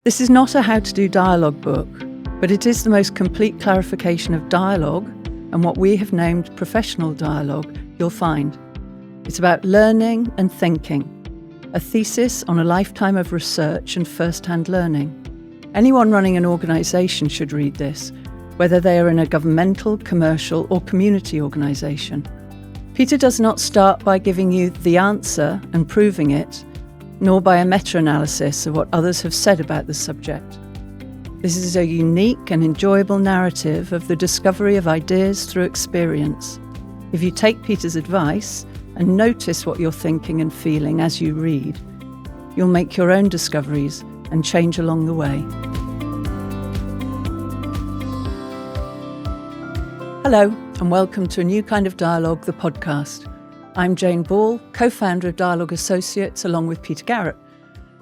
This is not a how-to-do dialogue book, but it is the most complete clarification of dialogue and what we have named professional dialogue you'll find. It's about learning and thinking, a thesis on a lifetime of research and first-hand learning. Anyone running an organisation should read this, whether they are in a governmental, commercial or community organisation. Peter does not start by giving you the answer and proving it, nor by a meta-analysis of what others have said about the subject. This is a unique and enjoyable narrative of the discovery of ideas through experience. If you take Peter's advice and notice what you're thinking and feeling as you read, you'll make your own discoveries and change along the way. Hello, and welcome to A New Kind of Dialogue, the podcast. I'm Jane Ball, co-founder of Dialogue Associates, along with Peter Garrett.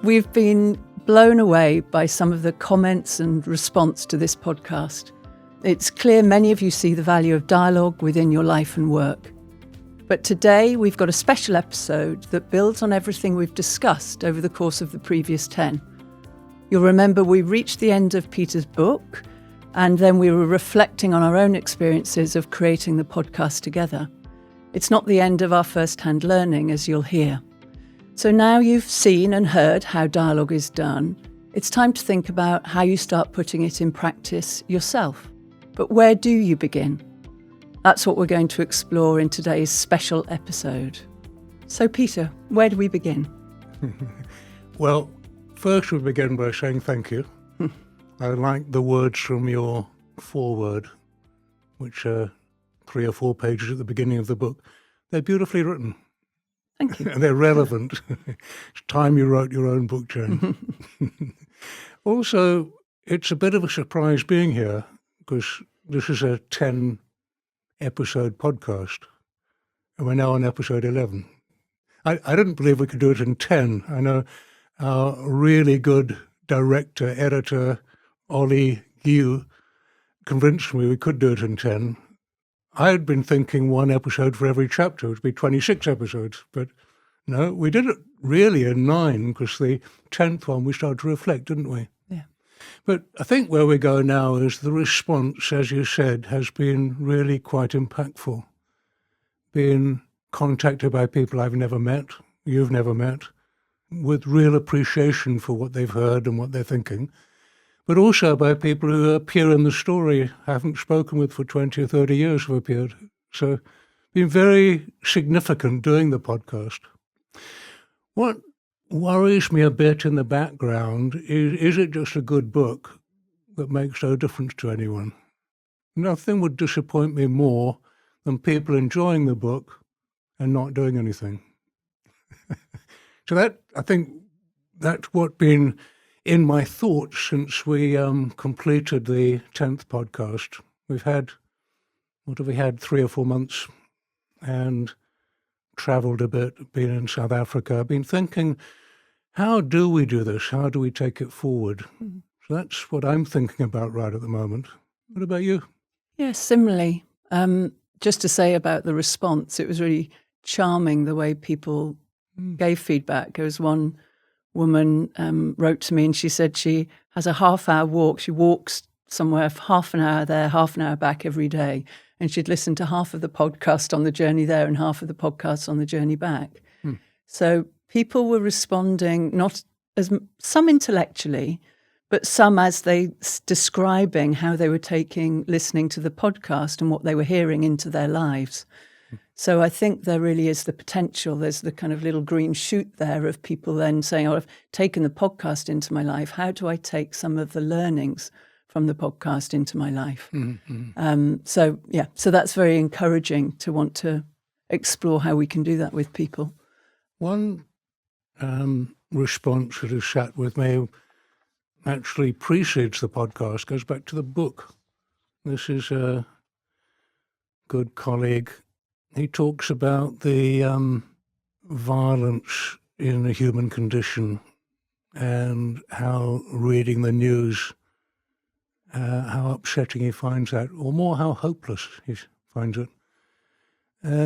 We've been blown away by some of the comments and response to this podcast. It's clear many of you see the value of dialogue within your life and work. But today we've got a special episode that builds on everything we've discussed over the course of the previous 10. You'll remember we reached the end of Peter's book, and then we were reflecting on our own experiences of creating the podcast together. It's not the end of our first-hand learning, as you'll hear. So now you've seen and heard how dialogue is done, it's time to think about how you start putting it in practice yourself. But where do you begin? That's what we're going to explore in today's special episode. So Peter, where do we begin? Well, first we begin by saying thank you. I like the words from your foreword, which are 3 or 4 pages at the beginning of the book. They're beautifully written. Thank you. And they're relevant. It's time you wrote your own book, Jane. Also, it's a bit of a surprise being here because this is a 10-episode podcast, and we're now on episode 11. I didn't believe we could do it in 10. I know our really good director, editor, Ollie Giu, convinced me we could do it in 10. I had been thinking 1 episode for every chapter, it would be 26 episodes, but no, we did it really in 9, because the 10th one we started to reflect, didn't we? Yeah. But I think where we go now is the response, as you said, has been really quite impactful. Being contacted by people I've never met, you've never met, with real appreciation for what they've heard and what they're thinking, but also by people who appear in the story, haven't spoken with for 20 or 30 years have appeared. So been very significant doing the podcast. What worries me a bit in the background is it just a good book that makes no difference to anyone? Nothing would disappoint me more than people enjoying the book and not doing anything. So that, I think, that's what's been in my thoughts since we completed the 10th podcast. We've had, 3 or 4 months and travelled a bit, been in South Africa. I've been thinking, how do we do this? How do we take it forward? Mm-hmm. So that's what I'm thinking about right at the moment. What about you? Yes, similarly. Just to say about the response, it was really charming the way people gave feedback. There was one woman wrote to me and she said she has a half-hour walk. She walks somewhere for half an hour there, half an hour back every day. And she'd listen to half of the podcast on the journey there and half of the podcast on the journey back. So people were responding, not as some intellectually, but some as they describing how they were listening to the podcast and what they were hearing into their lives. So I think there really is the potential. There's the kind of little green shoot there of people then saying, oh, I've taken the podcast into my life. How do I take some of the learnings from the podcast into my life? Mm-hmm. So that's very encouraging to want to explore how we can do that with people. One response that has sat with me actually precedes the podcast, goes back to the book. This is a good colleague. He talks about the violence in the human condition and how reading the news, how upsetting he finds that, or more how hopeless he finds it.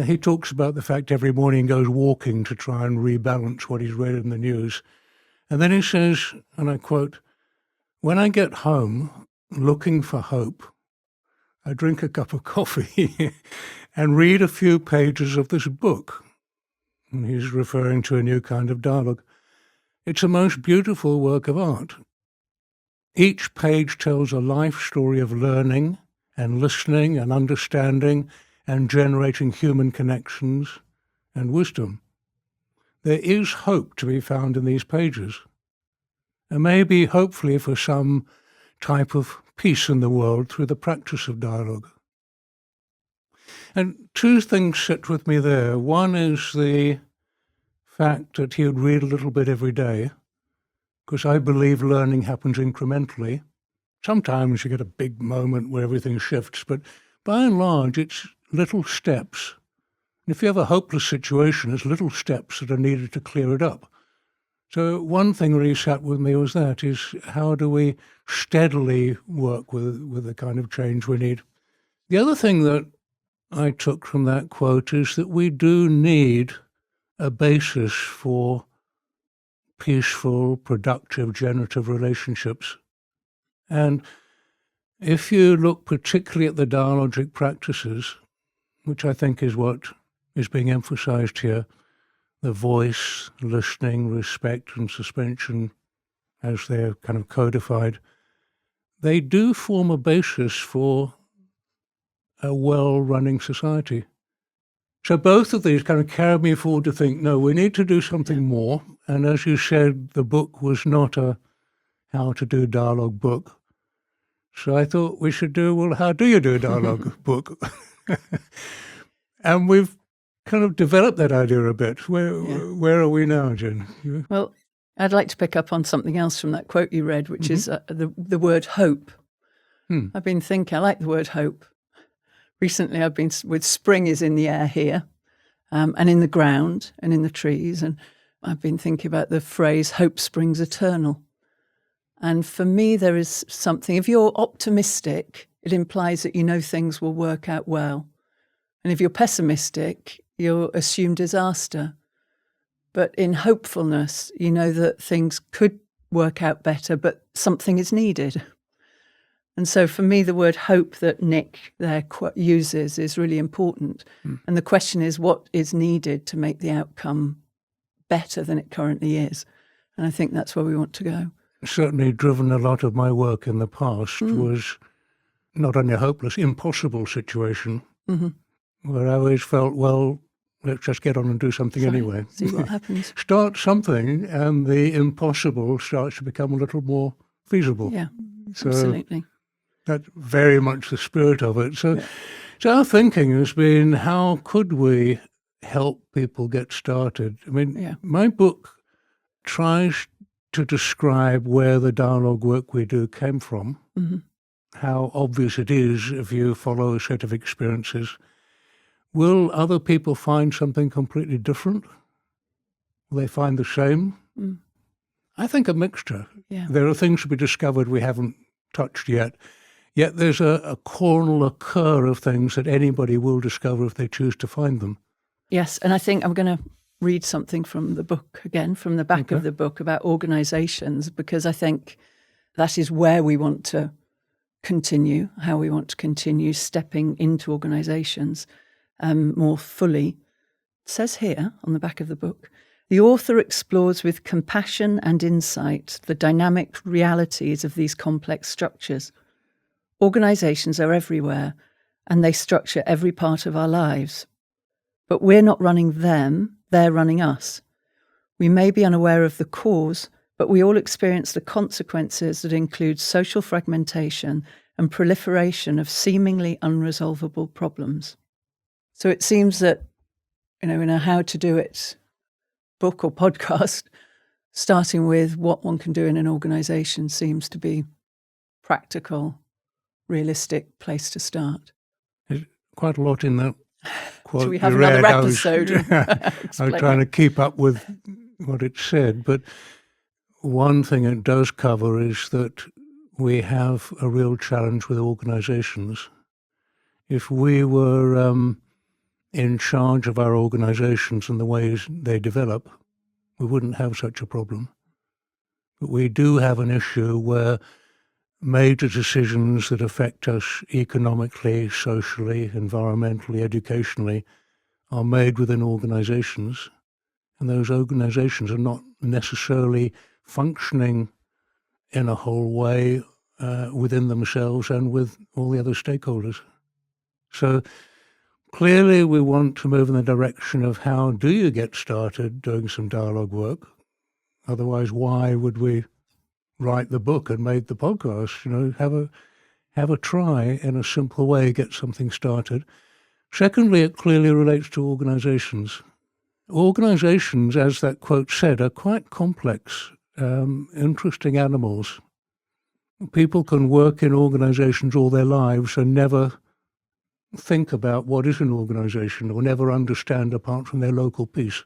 He talks about the fact every morning he goes walking to try and rebalance what he's read in the news. And then he says, and I quote, when I get home looking for hope, I drink a cup of coffee and read a few pages of this book. And he's referring to a new kind of dialogue. It's a most beautiful work of art. Each page tells a life story of learning and listening and understanding and generating human connections and wisdom. There is hope to be found in these pages, and maybe, hopefully, for some type of peace in the world through the practice of dialogue. And two things sit with me there. One is the fact that he would read a little bit every day, because I believe learning happens incrementally. Sometimes you get a big moment where everything shifts, but by and large, it's little steps. And if you have a hopeless situation, it's little steps that are needed to clear it up. So one thing really sat with me was that, is how do we steadily work with the kind of change we need? The other thing that I took from that quote is that we do need a basis for peaceful, productive, generative relationships. And if you look particularly at the dialogic practices, which I think is what is being emphasized here, the voice, listening, respect, and suspension, as they're kind of codified, they do form a basis for a well-running society. So both of these kind of carried me forward to think, no, we need to do something more. And as you said, the book was not a how to do dialogue book. So I thought we should do, well, how do you do a dialogue book? And we've kind of developed that idea a bit. Where are we now, Jen? Well, I'd like to pick up on something else from that quote you read, which is the word hope. I've been thinking, I like the word hope. Recently, I've been with spring is in the air here, and in the ground and in the trees. And I've been thinking about the phrase, hope springs eternal. And for me, there is something, if you're optimistic, it implies that you know things will work out well. And if you're pessimistic, you'll assume disaster. But in hopefulness, you know that things could work out better, but something is needed. And so for me, the word hope that Nick there uses is really important. And the question is, what is needed to make the outcome better than it currently is? And I think that's where we want to go. Certainly driven a lot of my work in the past was not only a hopeless, impossible situation, where I always felt, well, let's just get on and do something anyway. See what happens. Start something, and the impossible starts to become a little more feasible. Yeah, so absolutely. That's very much the spirit of it. So our thinking has been, how could we help people get started? I mean, my book tries to describe where the dialogue work we do came from, how obvious it is if you follow a set of experiences. Will other people find something completely different? Will they find the same? I think a mixture. Yeah. There are things to be discovered we haven't touched yet. Yet there's a kernel, a core of things that anybody will discover if they choose to find them. Yes, and I think I'm going to read something from the book again, from the back of the book about organisations, because I think that is where we want to continue, how we want to continue stepping into organisations more fully. It says here on the back of the book, the author explores with compassion and insight the dynamic realities of these complex structures. Organisations are everywhere, and they structure every part of our lives. But we're not running them, they're running us. We may be unaware of the cause, but we all experience the consequences that include social fragmentation and proliferation of seemingly unresolvable problems. So it seems that, in a How to Do It book or podcast, starting with what one can do in an organisation seems to be practical, realistic place to start. There's quite a lot in that quote. Should we have another episode? I was trying to keep up with what it said, but one thing it does cover is that we have a real challenge with organisations. If we were in charge of our organisations and the ways they develop, we wouldn't have such a problem. But we do have an issue where major decisions that affect us economically, socially, environmentally, educationally are made within organizations, and those organizations are not necessarily functioning in a whole way within themselves and with all the other stakeholders. So clearly we want to move in the direction of how do you get started doing some dialogue work? Otherwise, why would we write the book and make the podcast? Have a try in a simple way, get something started. Secondly, it clearly relates to organizations. Organizations, as that quote said, are quite complex, interesting animals. People can work in organizations all their lives and never think about what is an organization or never understand apart from their local piece.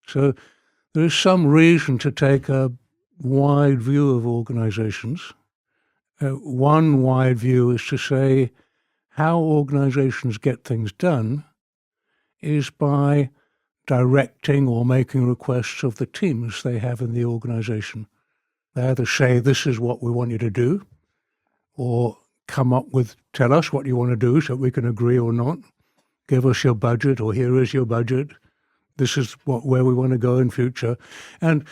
So there is some reason to take a wide view of organizations. One wide view is to say how organizations get things done is by directing or making requests of the teams they have in the organization. They either say, this is what we want you to do, or tell us what you want to do so we can agree or not. Give us your budget, or here is your budget. This is where we want to go in future. And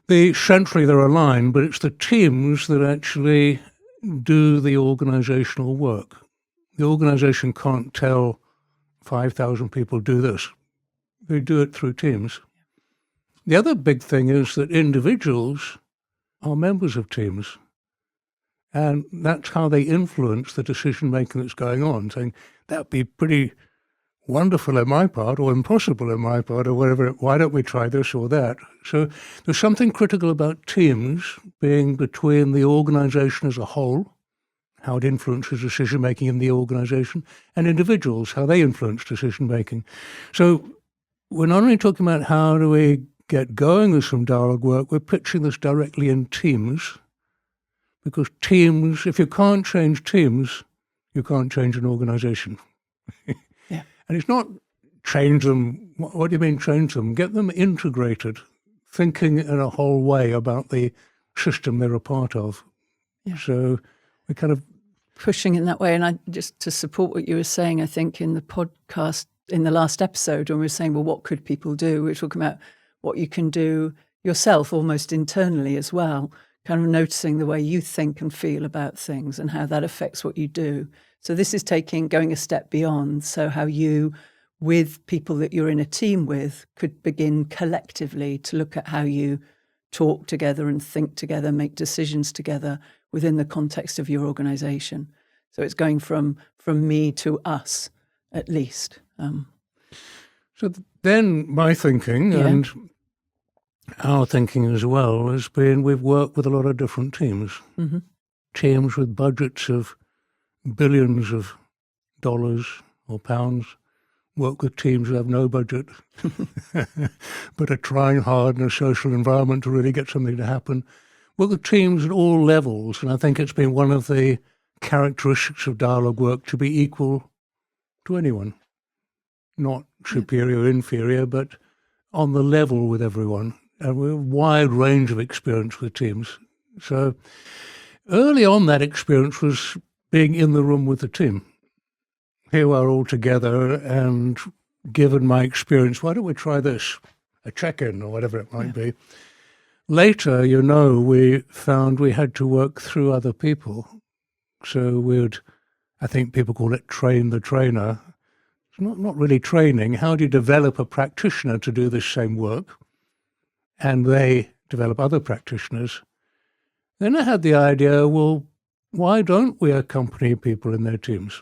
centrally they're aligned, but it's the teams that actually do the organizational work. The organization can't tell 5,000 people do this. They do it through teams. The other big thing is that individuals are members of teams. And that's how they influence the decision-making that's going on, saying, that would be pretty wonderful in my part or impossible in my part or whatever. Why don't we try this or that? So there's something critical about teams being between the organization as a whole, how it influences decision-making in the organization, and individuals, how they influence decision-making. So we're not only talking about how do we get going with some dialogue work, we're pitching this directly in teams, because teams, if you can't change teams, you can't change an organization. Yeah. And it's not change them. What do you mean change them? Get them integrated, thinking in a whole way about the system they're a part of. Yeah. So we kind of pushing in that way. And just to support what you were saying, I think in the podcast, in the last episode, when we were saying, well, what could people do? We were talking about what you can do yourself, almost internally as well, kind of noticing the way you think and feel about things and how that affects what you do. So this is going a step beyond. So how you, with people that you're in a team with, could begin collectively to look at how you talk together and think together, make decisions together within the context of your organization. So it's going from me to us, at least. So then my thinking and our thinking as well has been we've worked with a lot of different teams. Mm-hmm. Teams with budgets of billions of dollars or pounds, work with teams who have no budget but are trying hard in a social environment to really get something to happen. Work with teams at all levels, and I think it's been one of the characteristics of dialogue work to be equal to anyone. Not superior or inferior, but on the level with everyone. And we have a wide range of experience with teams. So early on, that experience was being in the room with the team. Here we are all together, and given my experience, why don't we try this? A check-in or whatever it might be. Later, we found we had to work through other people. So I think people call it train the trainer. It's not really training. How do you develop a practitioner to do this same work? And they develop other practitioners. Then I had the idea, well, why don't we accompany people in their teams?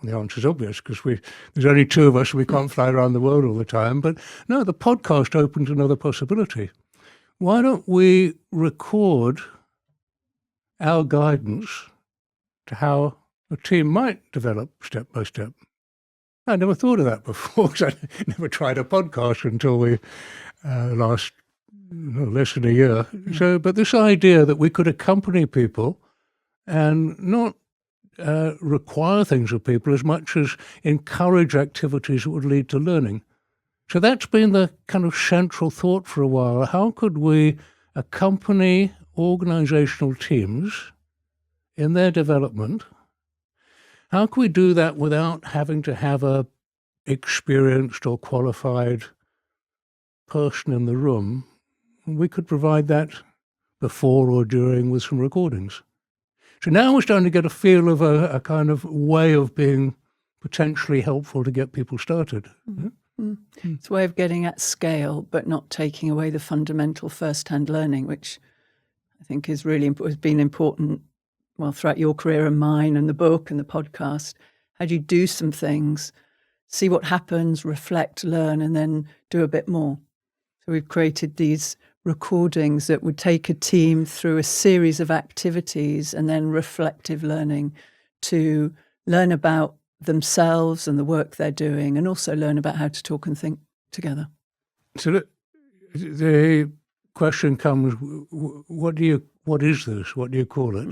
And the answer is obvious, because there's only two of us, and we can't fly around the world all the time. But no, the podcast opens another possibility. Why don't we record our guidance to how a team might develop step by step? I never thought of that before, because I never tried a podcast until we less than a year. So, but this idea that we could accompany people and not require things of people as much as encourage activities that would lead to learning. So that's been the kind of central thought for a while. How could we accompany organisational teams in their development, how can we do that without having to have a experienced or qualified person in the room? We could provide that before or during with some recordings. So now we're starting to get a feel of a kind of way of being potentially helpful to get people started. It's a way of getting at scale, but not taking away the fundamental first-hand learning, which I think is really has been important, well, throughout your career and mine and the book and the podcast. How do you do some things, see what happens, reflect, learn, and then do a bit more? So we've created these recordings that would take a team through a series of activities and then reflective learning to learn about themselves and the work they're doing, and also learn about how to talk and think together. So the question comes, what is this? What do you call it?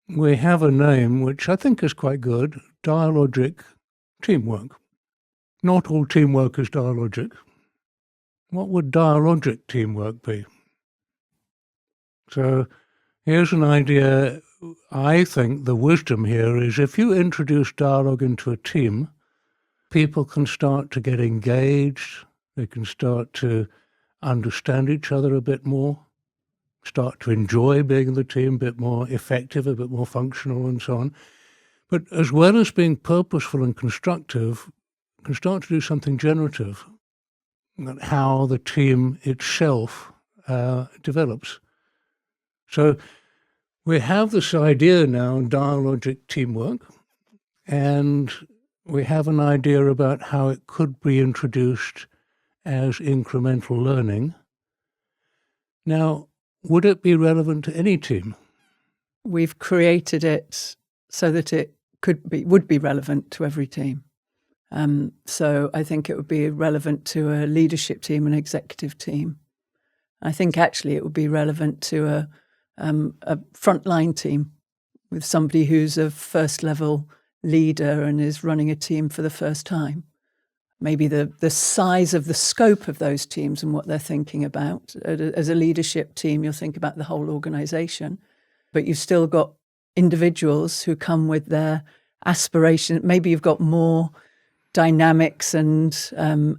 We have a name which I think is quite good, Dialogic Teamwork. Not all teamwork is dialogic. What would dialogic teamwork be? So here's an idea. I think the wisdom here is if you introduce dialogue into a team, people can start to get engaged, they can start to understand each other a bit more, start to enjoy being in the team, a bit more effective, a bit more functional and so on. But as well as being purposeful and constructive, can start to do something generative, how the team itself develops. So we have this idea now, dialogic teamwork, and we have an idea about how it could be introduced as incremental learning. Now, would it be relevant to any team? We've created it so that it would be relevant to every team. So I think it would be relevant to a leadership team, an executive team. I think actually it would be relevant to a frontline team with somebody who's a first level leader and is running a team for the first time. Maybe the size of the scope of those teams and what they're thinking about. As a leadership team, you'll think about the whole organisation, but you've still got individuals who come with their aspiration. Maybe you've got more dynamics and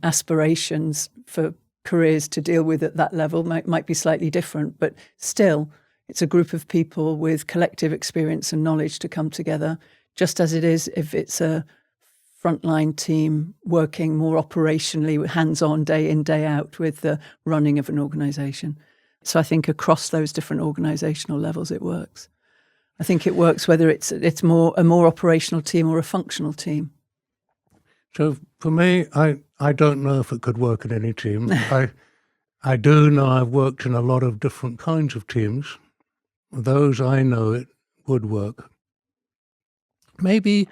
aspirations for careers to deal with at that level. Might be slightly different, but still, it's a group of people with collective experience and knowledge to come together, just as it is if it's a frontline team working more operationally, hands-on, day in, day out with the running of an organisation. So I think across those different organisational levels it works. I think it works whether it's a more operational team or a functional team. So for me, I don't know if it could work in any team. I do know I've worked in a lot of different kinds of teams. Those I know it would work. Maybe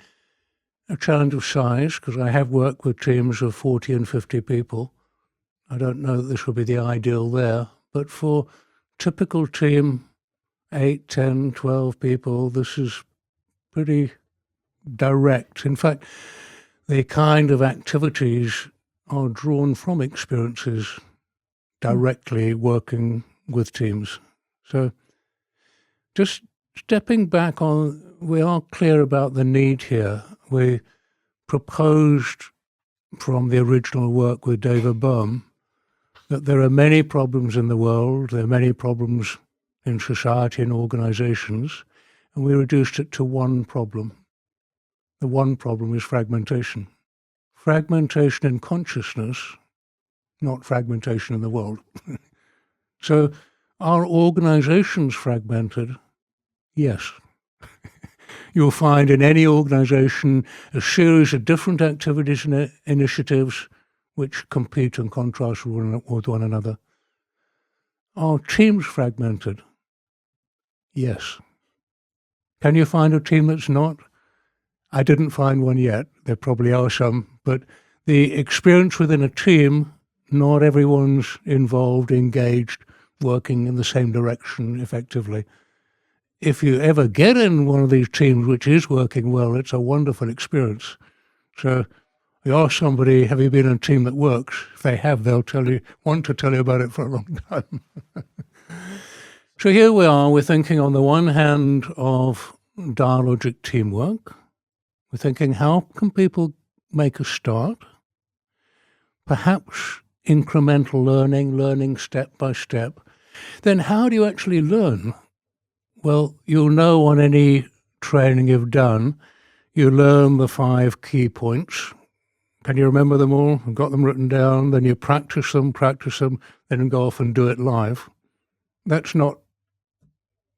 a challenge of size, because I have worked with teams of 40 and 50 people. I don't know that this would be the ideal there, but for typical team, 8, 10, 12 people, this is pretty direct. In fact, the kind of activities are drawn from experiences directly working with teams. So just stepping back on, we are clear about the need here. We proposed from the original work with David Bohm that there are many problems in the world, there are many problems in society and organizations, and we reduced it to one problem. The one problem is fragmentation. Fragmentation in consciousness, not fragmentation in the world. So are organizations fragmented? Yes. You'll find in any organization a series of different activities and initiatives which compete and contrast with one another. Are teams fragmented? Yes. Can you find a team that's not? I didn't find one yet. There probably are some, but the experience within a team, not everyone's involved, engaged, working in the same direction effectively. If you ever get in one of these teams which is working well, it's a wonderful experience. So you ask somebody, have you been in a team that works? If they have, they'll want to tell you about it for a long time. So here we are, we're thinking on the one hand of dialogic teamwork. We're thinking, how can people make a start? Perhaps incremental learning step by step. Then how do you actually learn? Well, you'll know on any training you've done, you learn the 5 key points. Can you remember them all? I've got them written down. Then you practice them, then go off and do it live. That's not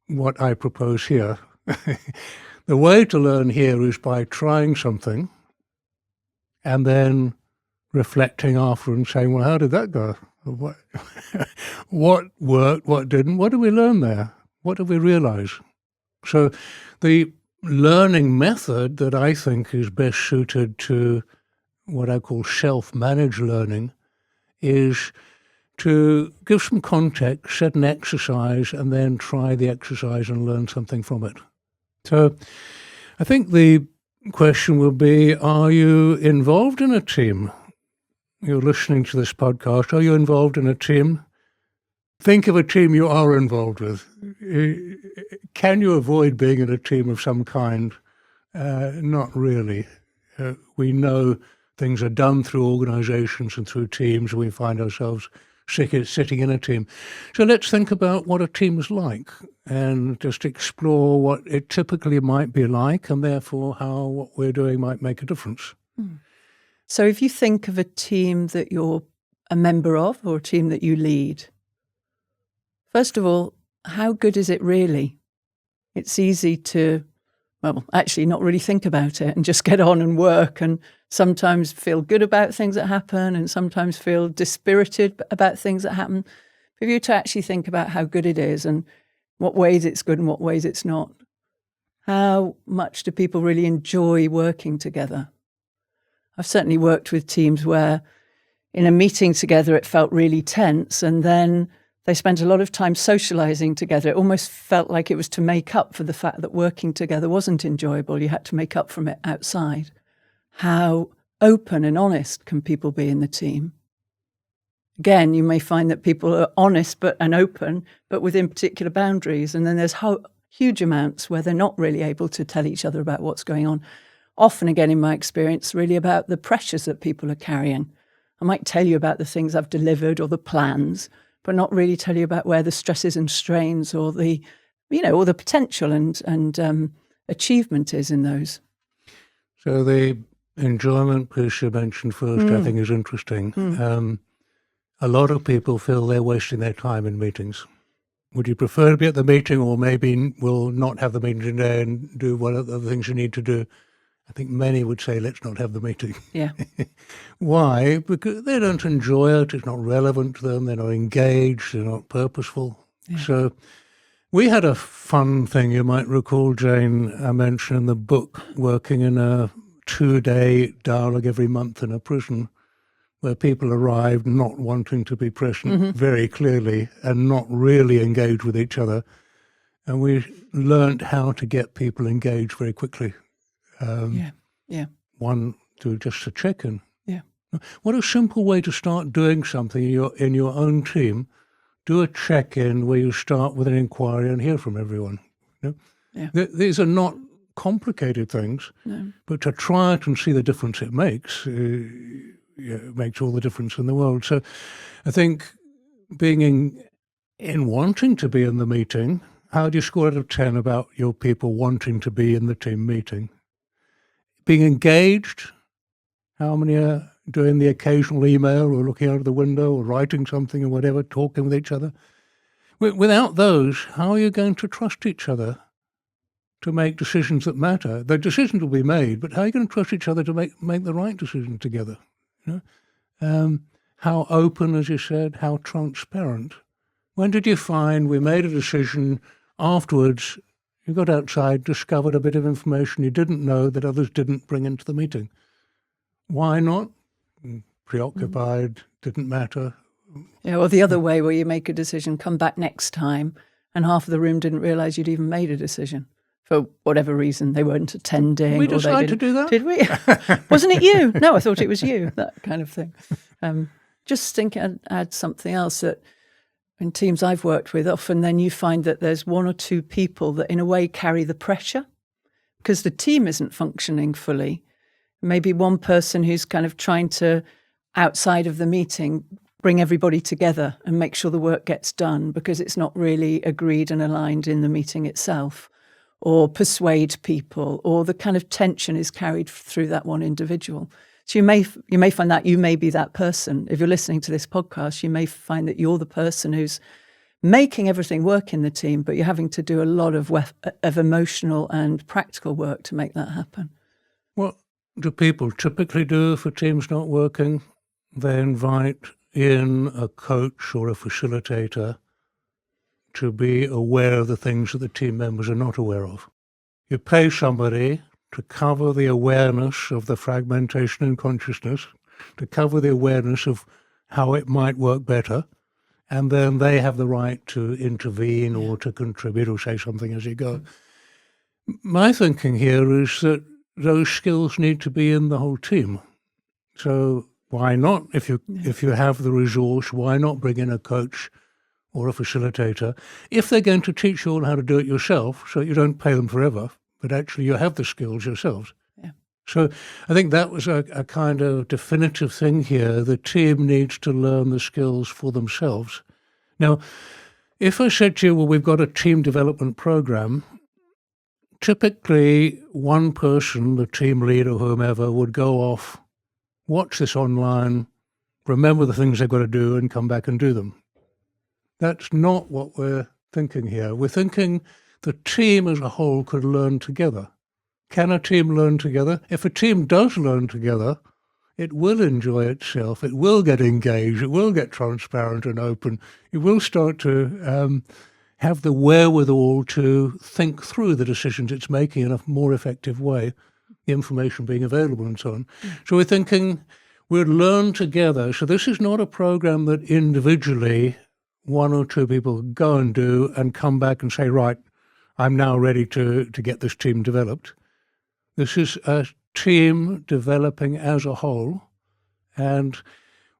what I propose here. The way to learn here is by trying something and then reflecting after and saying, well, how did that go? What worked, what didn't? What did we learn there? What did we realize? So the learning method that I think is best suited to what I call self-managed learning is to give some context, set an exercise, and then try the exercise and learn something from it. So I think the question will be, are you involved in a team? You're listening to this podcast. Are you involved in a team? Think of a team you are involved with. Can you avoid being in a team of some kind? Not really. We know things are done through organisations and through teams. We find ourselves sitting in a team. So let's think about what a team is like and just explore what it typically might be like, and therefore how what we're doing might make a difference. So if you think of a team that you're a member of or a team that you lead, first of all, how good is it really? It's easy to, well, actually not really think about it and just get on and work, and sometimes feel good about things that happen and sometimes feel dispirited about things that happen. If you to actually think about how good it is and what ways it's good and what ways it's not, how much do people really enjoy working together? I've certainly worked with teams where in a meeting together it felt really tense, and then they spent a lot of time socialising together. It almost felt like it was to make up for the fact that working together wasn't enjoyable. You had to make up from it outside. How open and honest can people be in the team? Again, you may find that people are honest and open, but within particular boundaries. And then there's huge amounts where they're not really able to tell each other about what's going on. Often, again, in my experience, really about the pressures that people are carrying. I might tell you about the things I've delivered or the plans, but not really tell you about where the stresses and strains or the, or the potential and achievement is in those. So the enjoyment piece you mentioned first, I think, is interesting. A lot of people feel they're wasting their time in meetings. Would you prefer to be at the meeting, or maybe we'll not have the meeting today and do what other things you need to do? I think many would say, let's not have the meeting. Yeah. Why? Because they don't enjoy it. It's not relevant to them. They're not engaged. They're not purposeful. Yeah. So we had a fun thing, you might recall, Jane, I mentioned in the book, working in a 2-day dialogue every month in a prison, where people arrived not wanting to be present very clearly and not really engaged with each other. And we learned how to get people engaged very quickly. One, just a check-in. Yeah. What a simple way to start doing something in your own team. Do a check-in where you start with an inquiry and hear from everyone. These are not complicated things, but to try it and see the difference it makes, it makes all the difference in the world. So I think being in wanting to be in the meeting, how do you score out of 10 about your people wanting to be in the team meeting? Being engaged, how many are doing the occasional email or looking out of the window or writing something or whatever, talking with each other? Without those, how are you going to trust each other to make decisions that matter? The decisions will be made, but how are you going to trust each other to make the right decision together? How open, as you said, how transparent. When did you find we made a decision afterwards? You got outside, discovered a bit of information you didn't know that others didn't bring into the meeting. Why not? Preoccupied, didn't matter. Yeah, or the other way, where you make a decision, come back next time, and half of the room didn't realise you'd even made a decision. For whatever reason, they weren't attending. We decided to do that? Did we? Wasn't it you? No, I thought it was you, that kind of thing. Just think I'd add something else, that in teams I've worked with, often then you find that there's one or two people that in a way carry the pressure because the team isn't functioning fully. Maybe one person who's kind of trying to, outside of the meeting, bring everybody together and make sure the work gets done because it's not really agreed and aligned in the meeting itself, or persuade people, or the kind of tension is carried through that one individual. So you may find that you may be that person. If you're listening to this podcast, you may find that you're the person who's making everything work in the team, but you're having to do a lot of emotional and practical work to make that happen. What do people typically do if a team's not working? They invite in a coach or a facilitator to be aware of the things that the team members are not aware of. You pay somebody to cover the awareness of the fragmentation in consciousness, to cover the awareness of how it might work better, and then they have the right to intervene or to contribute or say something as you go. My thinking here is that those skills need to be in the whole team. So why not, if you have the resource, why not bring in a coach or a facilitator if they're going to teach you all how to do it yourself so you don't pay them forever, but actually you have the skills yourselves. Yeah. So I think that was a kind of definitive thing here. The team needs to learn the skills for themselves. Now, if I said to you, well, we've got a team development program, typically one person, the team leader or whomever, would go off, watch this online, remember the things they've got to do and come back and do them. That's not what we're thinking here. We're thinking the team as a whole could learn together. Can a team learn together? If a team does learn together, it will enjoy itself, it will get engaged, it will get transparent and open, it will start to have the wherewithal to think through the decisions it's making in a more effective way, the information being available and so on. So we're thinking we'll learn together. So this is not a program that individually one or two people go and do and come back and say, right, I'm now ready to get this team developed. This is a team developing as a whole. And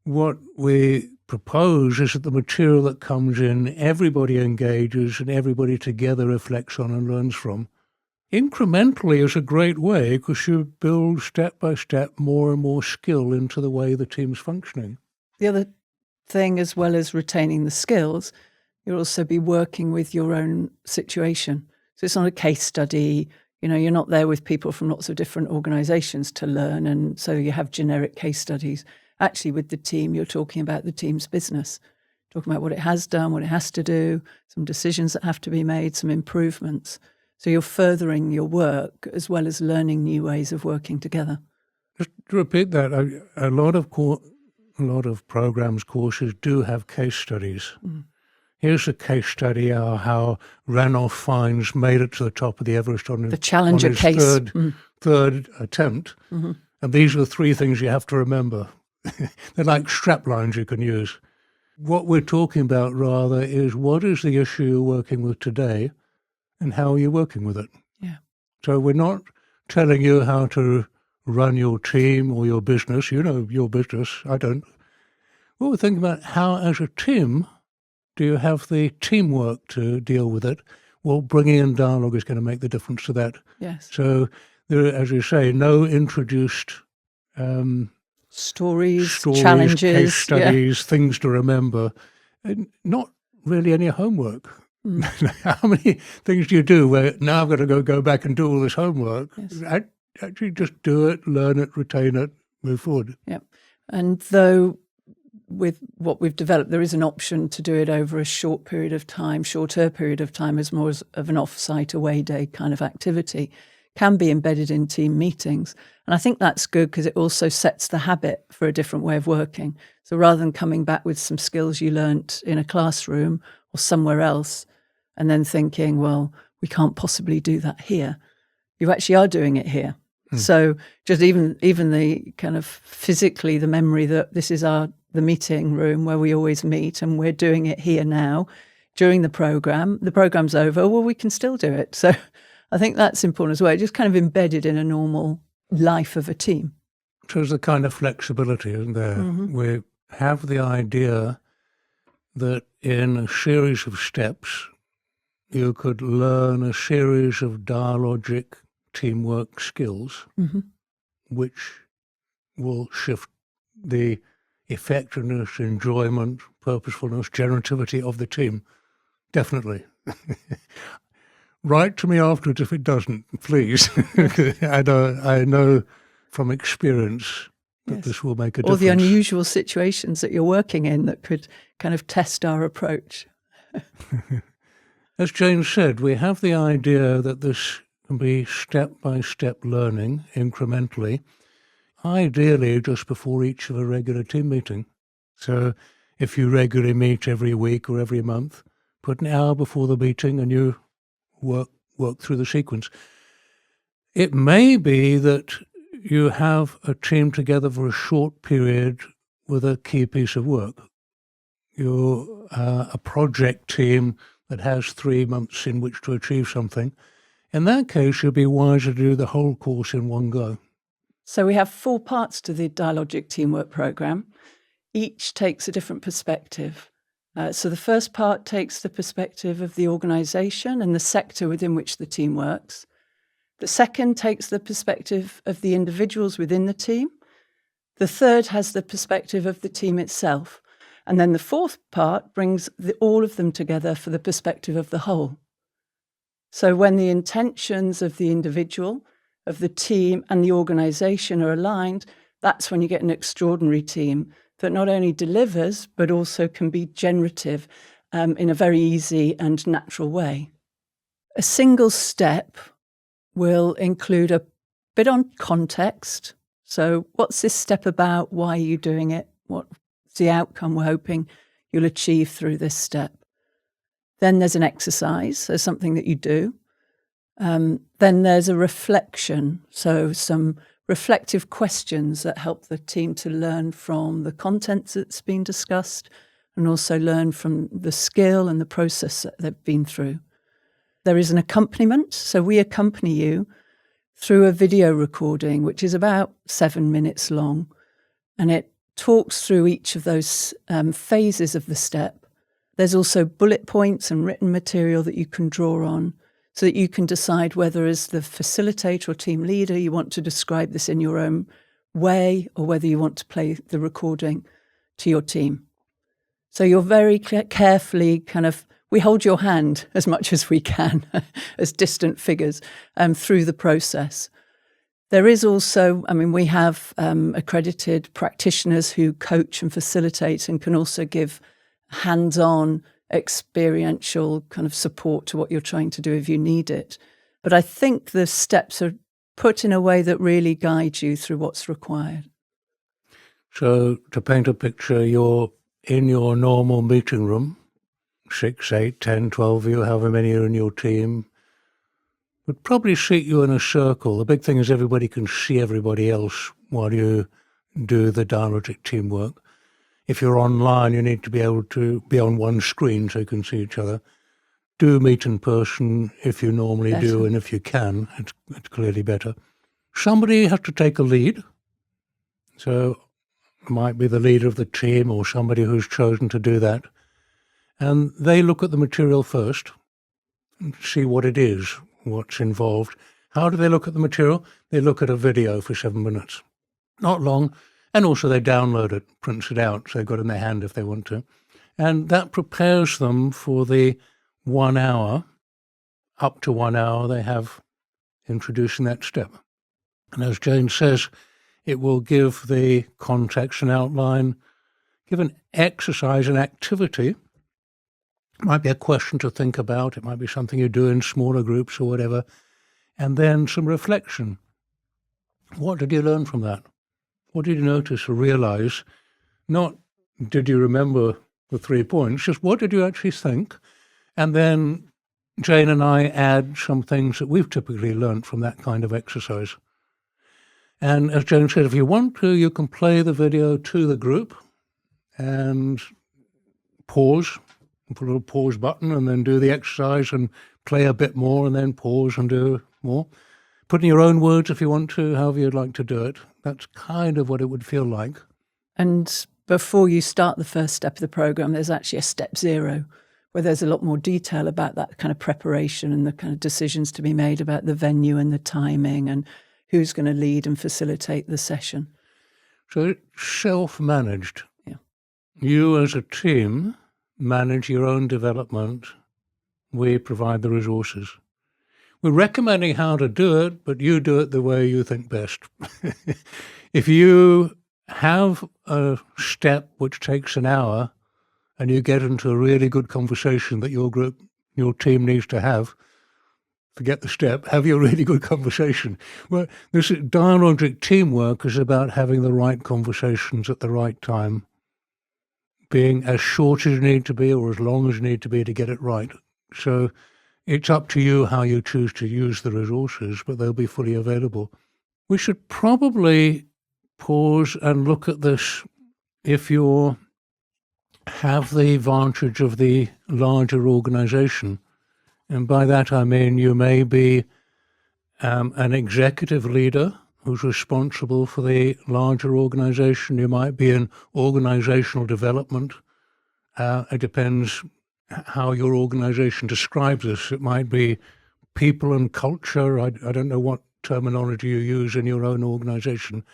what we propose is that the material that comes in, everybody engages and everybody together reflects on and learns from. Incrementally is a great way because you build step by step more and more skill into the way the team's functioning. The other thing, as well as retaining the skills, you'll also be working with your own situation. So it's not a case study. You're not there with people from lots of different organisations to learn, and so you have generic case studies. Actually, with the team, you're talking about the team's business, talking about what it has done, what it has to do, some decisions that have to be made, some improvements. So you're furthering your work as well as learning new ways of working together. Just to repeat that, a lot of programs, courses do have case studies. Mm. Here's a case study how Ranulph Fiennes made it to the top of the Everest on the Challenger case. Third attempt. Mm-hmm. And these are the three things you have to remember. They're like strap lines you can use. What we're talking about rather is what is the issue you're working with today and how are you working with it? Yeah. So we're not telling you how to run your team or your business. You know your business, I don't. What we're thinking about, how as a team do you have the teamwork to deal with it? Well, bringing in dialogue is going to make the difference to that. Yes. So there are, as you say, no introduced stories, challenges, case studies, things to remember, and not really any homework. Mm. How many things do you do where now I've got to go back and do all this homework? Yes. Actually just do it, learn it, retain it, move forward. Yep. And though with what we've developed, there is an option to do it over a shorter period of time as more of an off-site away day kind of activity, can be embedded in team meetings. And I think that's good because it also sets the habit for a different way of working. So rather than coming back with some skills you learnt in a classroom or somewhere else and then thinking, well, we can't possibly do that here, you actually are doing it here. So just even the kind of physically, the memory that this is the meeting room where we always meet and we're doing it here now during the program's over, well, we can still do it. So I think that's important as well. Just kind of embedded in a normal life of a team. So there's a kind of flexibility, isn't there? Mm-hmm. We have the idea that in a series of steps, you could learn a series of dialogic teamwork skills, which will shift the effectiveness, enjoyment, purposefulness, generativity of the team. Definitely. Write to me afterwards if it doesn't, please. I know from experience that this will make a difference. Or the unusual situations that you're working in that could kind of test our approach. As Jane said, we have the idea that this can be step-by-step learning, incrementally, ideally just before each of a regular team meeting. So if you regularly meet every week or every month, put an hour before the meeting and you work through the sequence. It may be that you have a team together for a short period with a key piece of work. You're a project team that has 3 months in which to achieve something. In that case, you'd be wiser to do the whole course in one go. So we have 4 parts to the Dialogic Teamwork programme. Each takes a different perspective. So the first part takes the perspective of the organisation and the sector within which the team works. The second takes the perspective of the individuals within the team. The third has the perspective of the team itself. And then the fourth part brings all of them together for the perspective of the whole. So when the intentions of the individual, of the team and the organisation are aligned, that's when you get an extraordinary team that not only delivers, but also can be generative in a very easy and natural way. A single step will include a bit on context. So what's this step about? Why are you doing it? What's the outcome we're hoping you'll achieve through this step? Then there's an exercise, so something that you do. Then there's a reflection, so some reflective questions that help the team to learn from the content that's been discussed and also learn from the skill and the process that they've been through. There is an accompaniment, so we accompany you through a video recording, which is about 7 minutes long, and it talks through each of those phases of the step. There's also bullet points and written material that you can draw on so that you can decide whether as the facilitator or team leader you want to describe this in your own way or whether you want to play the recording to your team. So you're very carefully we hold your hand as much as we can as distant figures through the process. There is also, we have accredited practitioners who coach and facilitate and can also give hands-on experiential kind of support to what you're trying to do if you need it. But I think the steps are put in a way that really guide you through what's required. So to paint a picture, you're in your normal meeting room, 6, 8, 10, 12 of you, however many are in your team, would probably seat you in a circle. The big thing is everybody can see everybody else while you do the dialogic teamwork. If you're online, you need to be able to be on one screen so you can see each other. Do meet in person if you normally do, and if you can, it's clearly better. Somebody has to take a lead. So it might be the leader of the team or somebody who's chosen to do that. And they look at the material first and see what it is, what's involved. How do they look at the material? They look at a video for 7 minutes. Not long. And also they download it, prints it out, so they've got it in their hand if they want to. And that prepares them for the 1 hour, up to 1 hour they have introducing that step. And as Jane says, it will give the context and outline, give an exercise, an activity. It might be a question to think about, it might be something you do in smaller groups or whatever, and then some reflection. What did you learn from that? What did you notice or realise? Not did you remember the 3 points, just what did you actually think? And then Jane and I add some things that we've typically learnt from that kind of exercise. And as Jane said, if you want to, you can play the video to the group and pause, and put a little pause button and then do the exercise and play a bit more and then pause and do more. Put in your own words if you want to, however you'd like to do it. That's kind of what it would feel like. And before you start the first step of the program, there's actually a step 0, where there's a lot more detail about that kind of preparation and the kind of decisions to be made about the venue and the timing and who's going to lead and facilitate the session. So it's self-managed. Yeah. You as a team manage your own development. We provide the resources. We're recommending how to do it, but you do it the way you think best. If you have a step which takes an hour and you get into a really good conversation that your group, your team needs to have, forget the step, have your really good conversation. Well, this dialogic teamwork is about having the right conversations at the right time, being as short as you need to be or as long as you need to be to get it right. So it's up to you how you choose to use the resources, but they'll be fully available. We should probably pause and look at this if you have the advantage of the larger organization. And by that I mean you may be an executive leader who's responsible for the larger organization. You might be in organizational development. It depends how your organization describes this. It might be people and culture. I don't know what terminology you use in your own organization.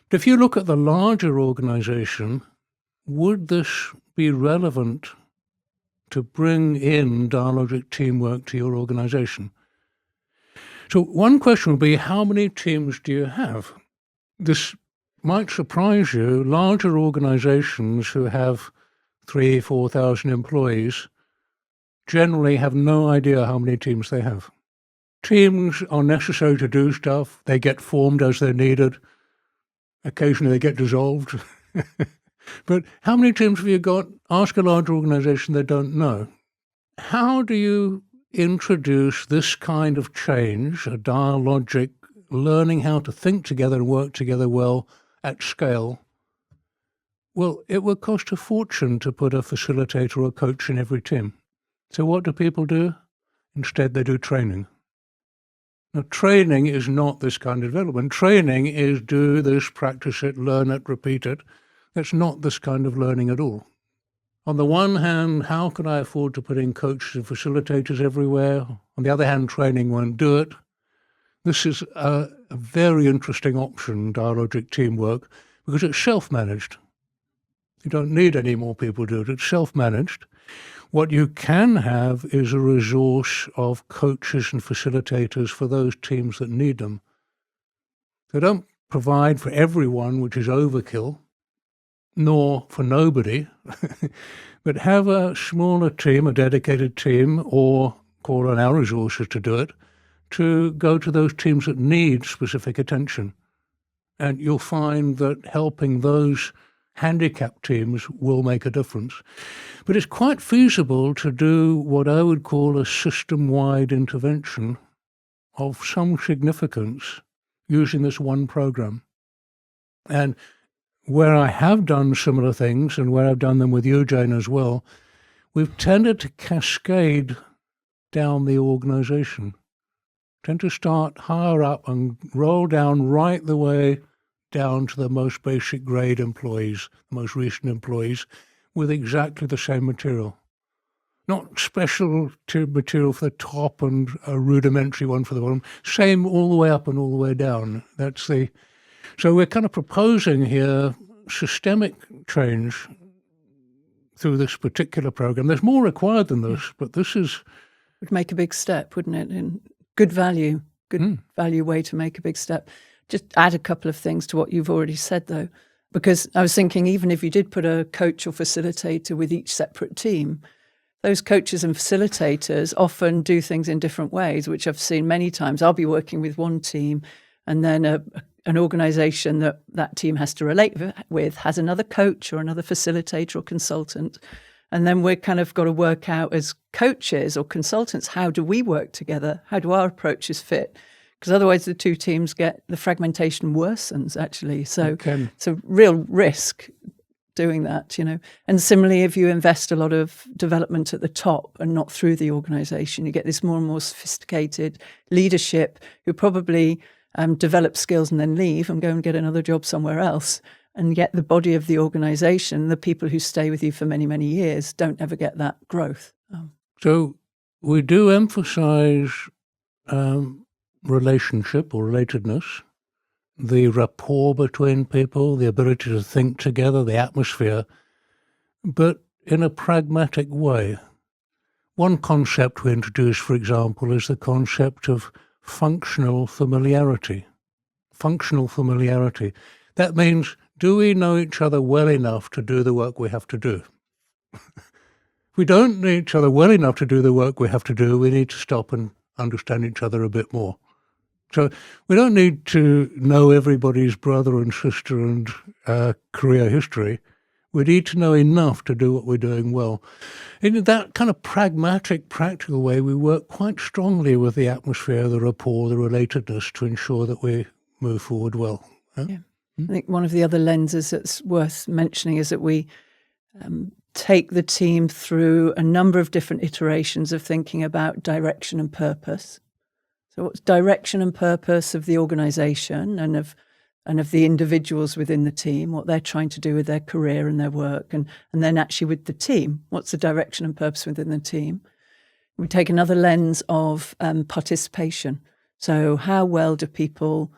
But if you look at the larger organization, would this be relevant to bring in dialogic teamwork to your organization? So one question would be, how many teams do you have? This might surprise you. Larger organizations who have 3,000, 4,000 employees generally have no idea how many teams they have. Teams are necessary to do stuff. They get formed as they're needed. Occasionally they get dissolved. But how many teams have you got? Ask a larger organization, they don't know. How do you introduce this kind of change, a dialogic, learning how to think together and work together well at scale? Well, it would cost a fortune to put a facilitator or a coach in every team. So what do people do? Instead, they do training. Now, training is not this kind of development. Training is do this, practice it, learn it, repeat it. That's not this kind of learning at all. On the one hand, how can I afford to put in coaches and facilitators everywhere? On the other hand, training won't do it. This is a very interesting option, dialogic teamwork, because it's self-managed. You don't need any more people to do it. It's self-managed. What you can have is a resource of coaches and facilitators for those teams that need them. They don't provide for everyone, which is overkill, nor for nobody, but have a smaller team, a dedicated team, or call on our resources to do it, to go to those teams that need specific attention. And you'll find that helping those handicapped teams will make a difference. But it's quite feasible to do what I would call a system-wide intervention of some significance using this one program. And where I have done similar things, and where I've done them with you, Jane, as well, we've tended to cascade down the organization, tend to start higher up and roll down right the way down to the most basic grade employees, the most recent employees, with exactly the same material. Not special material for the top and a rudimentary one for the bottom, same all the way up and all the way down. So we're kind of proposing here systemic change through this particular program. There's more required than this, but this would make a big step, wouldn't it? In good value way to make a big step. Just add a couple of things to what you've already said, though, because I was thinking even if you did put a coach or facilitator with each separate team, those coaches and facilitators often do things in different ways, which I've seen many times. I'll be working with one team, and then an organisation that team has to relate with has another coach or another facilitator or consultant. And then we're kind of got to work out as coaches or consultants, how do we work together? How do our approaches fit? Because otherwise the two teams the fragmentation worsens, actually. So it's a real risk doing that, And similarly, if you invest a lot of development at the top and not through the organisation, you get this more and more sophisticated leadership who probably develop skills and then leave and go and get another job somewhere else. And yet the body of the organisation, the people who stay with you for many, many years, don't ever get that growth. So we do emphasise relationship or relatedness, the rapport between people, the ability to think together, the atmosphere, but in a pragmatic way. One concept we introduce, for example, is the concept of functional familiarity. Functional familiarity. That means, do we know each other well enough to do the work we have to do? If we don't know each other well enough to do the work we have to do, we need to stop and understand each other a bit more. So we don't need to know everybody's brother and sister and career history. We need to know enough to do what we're doing well. In that kind of pragmatic, practical way, we work quite strongly with the atmosphere, the rapport, the relatedness to ensure that we move forward well. Yeah. I think one of the other lenses that's worth mentioning is that we take the team through a number of different iterations of thinking about direction and purpose. So what's direction and purpose of the organisation and of the individuals within the team, what they're trying to do with their career and their work, and then actually with the team, what's the direction and purpose within the team? We take another lens of participation. So how well do people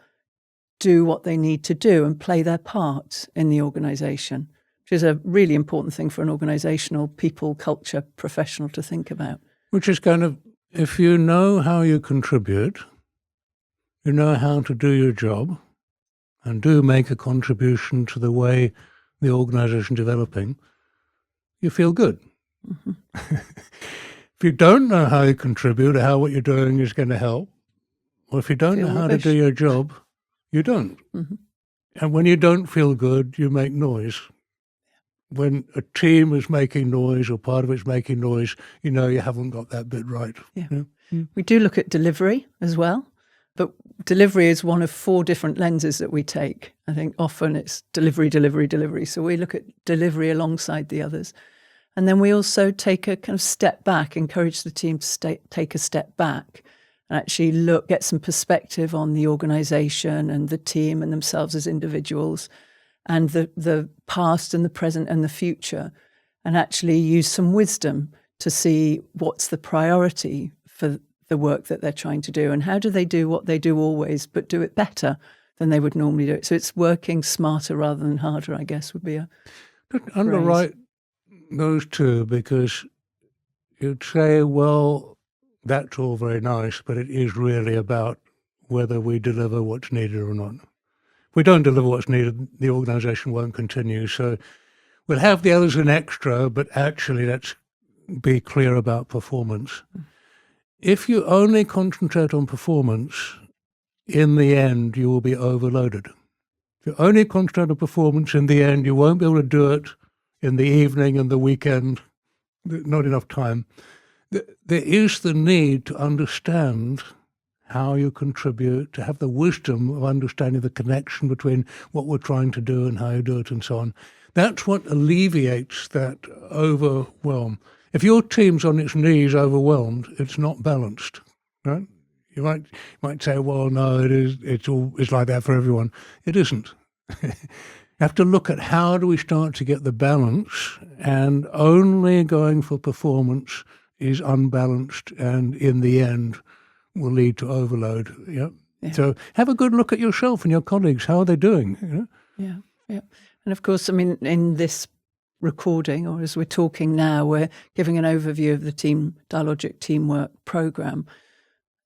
do what they need to do and play their part in the organisation, which is a really important thing for an organisational people, culture professional to think about. Which is kind of, if you know how you contribute, you know how to do your job, and do make a contribution to the way the organisation is developing, you feel good. Mm-hmm. If you don't know how you contribute or how what you're doing is going to help, or if you don't know how to do your job, you don't. Mm-hmm. And when you don't feel good, you make noise. When a team is making noise or part of it's making noise, you know you haven't got that bit right. Yeah. We do look at delivery as well, but delivery is one of 4 different lenses that we take. I think often it's delivery, delivery, delivery. So we look at delivery alongside the others. And then we also take a kind of step back, encourage the team to take a step back and actually get some perspective on the organisation and the team and themselves as individuals and the past and the present and the future, and actually use some wisdom to see what's the priority for the work that they're trying to do and how do they do what they do always, but do it better than they would normally do it. So it's working smarter rather than harder, I guess, would be a underwrite those two, because you'd say, well, that's all very nice, but it is really about whether we deliver what's needed or not. If we don't deliver what's needed, the organisation won't continue. So we'll have the others in extra, but actually let's be clear about performance. If you only concentrate on performance, in the end, you will be overloaded. If you only concentrate on performance, in the end, you won't be able to do it in the evening and the weekend, not enough time. There is the need to understand how you contribute, to have the wisdom of understanding the connection between what we're trying to do and how you do it and so on. That's what alleviates that overwhelm. If your team's on its knees overwhelmed, it's not balanced, right? You might say, well, no, it's like that for everyone. It isn't. You have to look at how do we start to get the balance, and only going for performance is unbalanced and in the end will lead to overload. Yeah. So have a good look at yourself and your colleagues. How are they doing? You know? Yeah. And of course, I mean, in this recording, or as we're talking now, we're giving an overview of the Dialogic Teamwork program.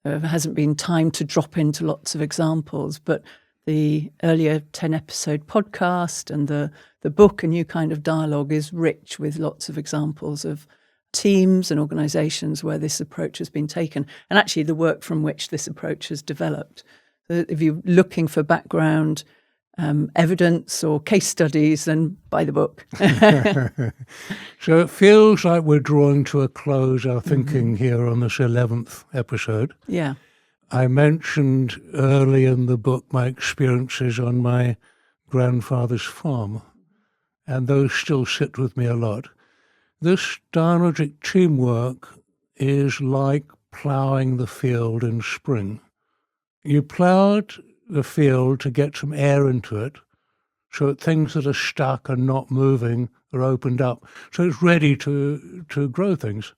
There hasn't been time to drop into lots of examples, but the earlier 10-episode podcast and the book, A New Kind of Dialogue, is rich with lots of examples of teams and organisations where this approach has been taken, and actually the work from which this approach has developed. So if you're looking for background evidence or case studies, then buy the book. So it feels like we're drawing to a close our thinking here on this 11th episode. Yeah. I mentioned early in the book my experiences on my grandfather's farm, and those still sit with me a lot. This dialogic teamwork is like ploughing the field in spring. You ploughed the field to get some air into it so that things that are stuck and not moving are opened up, so it's ready to grow things.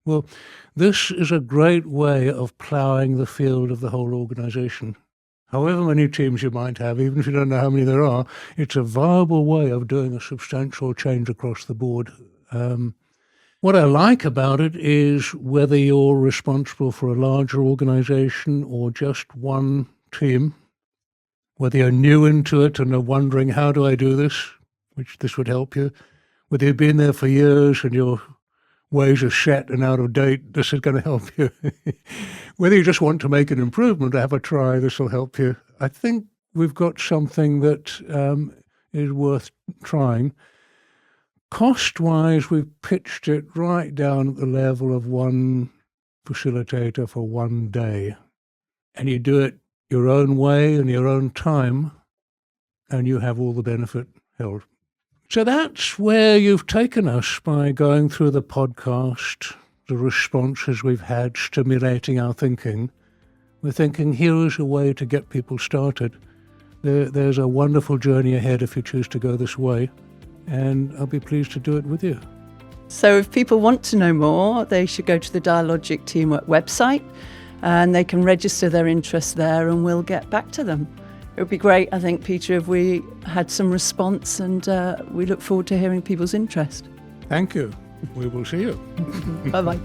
Well, this is a great way of ploughing the field of the whole organisation. However many teams you might have, even if you don't know how many there are, it's a viable way of doing a substantial change across the board. What I like about it is whether you're responsible for a larger organisation or just one team, whether you're new into it and are wondering, how do I do this, which this would help you, whether you've been there for years and your ways are set and out of date, this is going to help you. Whether you just want to make an improvement or have a try, this will help you. I think we've got something that is worth trying. Cost-wise, we've pitched it right down at the level of one facilitator for one day. And you do it your own way and your own time, and you have all the benefit held. So that's where you've taken us by going through the podcast, the responses we've had stimulating our thinking. We're thinking here is a way to get people started. There's a wonderful journey ahead if you choose to go this way, and I'll be pleased to do it with you. So if people want to know more, they should go to the Dialogic Teamwork website and they can register their interest there and we'll get back to them. It would be great, I think, Peter, if we had some response, and we look forward to hearing people's interest. Thank you. We will see you. Bye-bye.